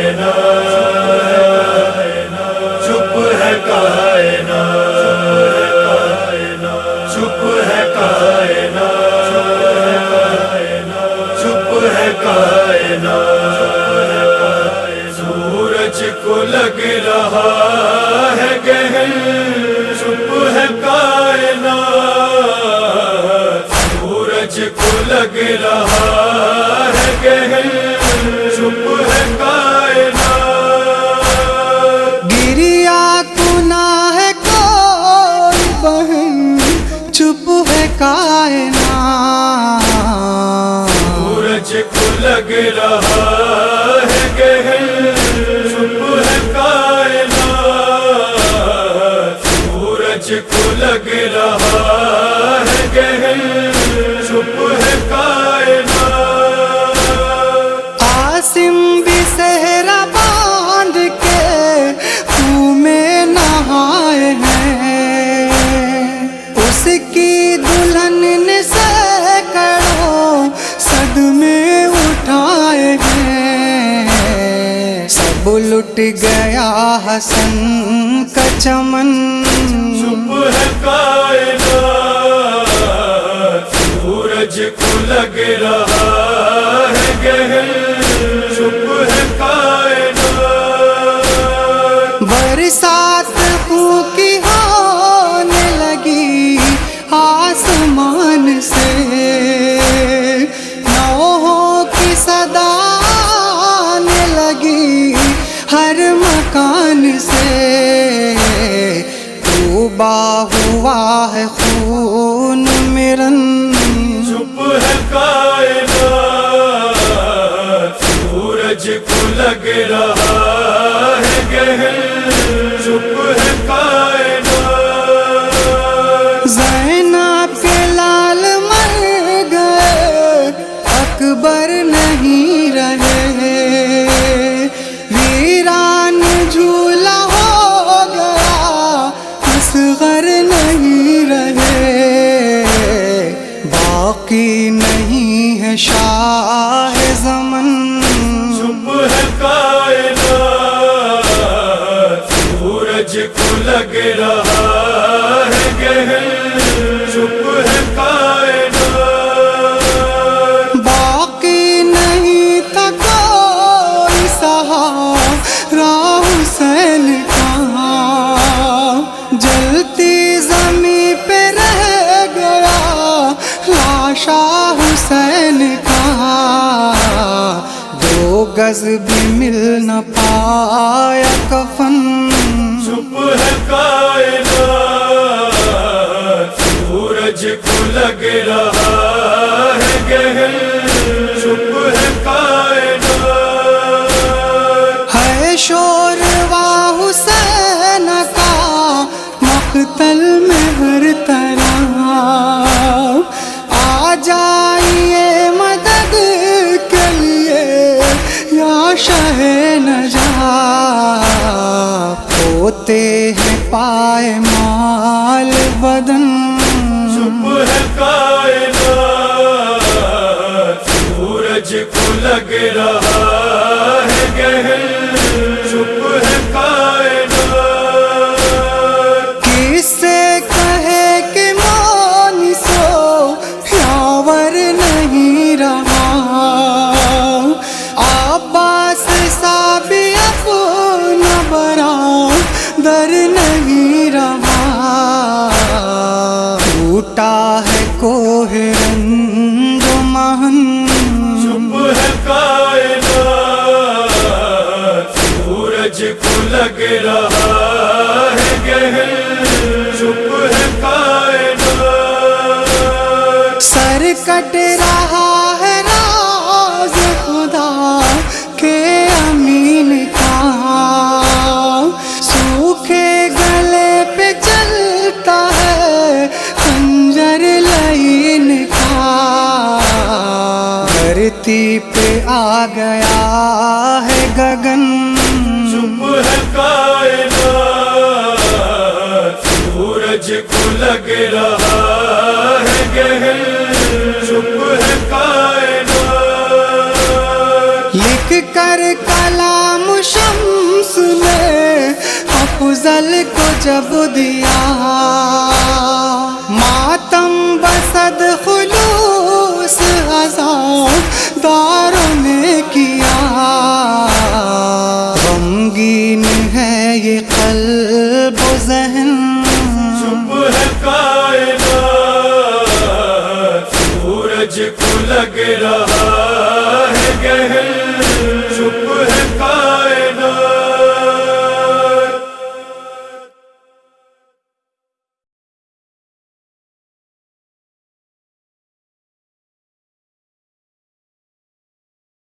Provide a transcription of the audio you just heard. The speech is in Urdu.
کائنات، چپ ہے کائنات، چپ ہے کائنات، چپ ہے کائنات، سورج کو لگ رہا ہے گہن، چپ ہے کائنات، سورج کو لگ رہا ہے گہن، چپ ہے کائنات، گریا کنا ہے کوئی بہن، چپ ہے کائنات، سورج کو لگ رہا ہے گہن، چپ ہے کائنات، سورج کو لگ رہا ہے گہن، چپ ہے کائنات، قاسم بھی صحرا باندھ کے خون میں نہائے ہیں، اس کی دلہن نے سینکڑوں صدمے اٹھائے ہیں، سب لٹ گیا حسن کا چمن، چپ ہے کائنات، سورج کو لگ رہا ہے گہن، چپ ہے کائنات، برسات خون کی ہونے لگی آسمان سے، نوحوں کی صدا آنے لگی ہر مکان سے، توبہ ہوا ہے خون مرن، چپ ہے کائنات، سورج کو لگ رہا ہے گہن، چپ ہے کائنات، زینب کے لال مر گئے، اکبر نہیں رہے، ویران جھولا ہو گیا، اصغر نہیں رہے، باقی نہیں ہے شاہ زمن، چپ ہے کائنات، سورج کو لگ رہا ہے گہن، چپ ہے کائنات، باقی نہیں تھا کوئی سہارا حسین کا، جلتی زمین پہ رہ گیا لاشا حسین کا، 2 گز بھی مل نہ پایا کفن، چپ ہے کائنات، سورج کو لگ رہا ہے گہن، چپ ہے کائنات، ہے شوروا حسین کا مقتل میں ہر طرح، آ جائیے مدد کے لیے یا شاہ نجات، ہوتے ہیں پائمال بدن، چپ ہے کائنات، سورج کو لگ رہا ہے گہن، چپ ہے کائنات، کس سے کہے کہ مانی سو یاور نہیں رہا، عباس سا بھی اپنا برادر نہیں رہا، ٹوٹا ہے کوہ رنج و مہن، چپ ہے کائنات، سورج کو لگ رہا ہے گہن، چپ ہے کائنات، سر کٹ رہا ہے راز خدا کے امین کا، سوکھے گلے پہ چلتا ہے خنجر لعین کا، دھرتی پہ آ گیا ہے گگن، چپ ہے کائنات، سورج کو لگ رہا ہے گہن، چپ ہے کائنات، لکھ کر کلام کو جب دیا، ماتم بصد خلوص عزاداروں نے کیا، غمگین ہے یہ قلب و ذہن، چپ ہے کائنات، سورج کو لگ رہا ہے گہن،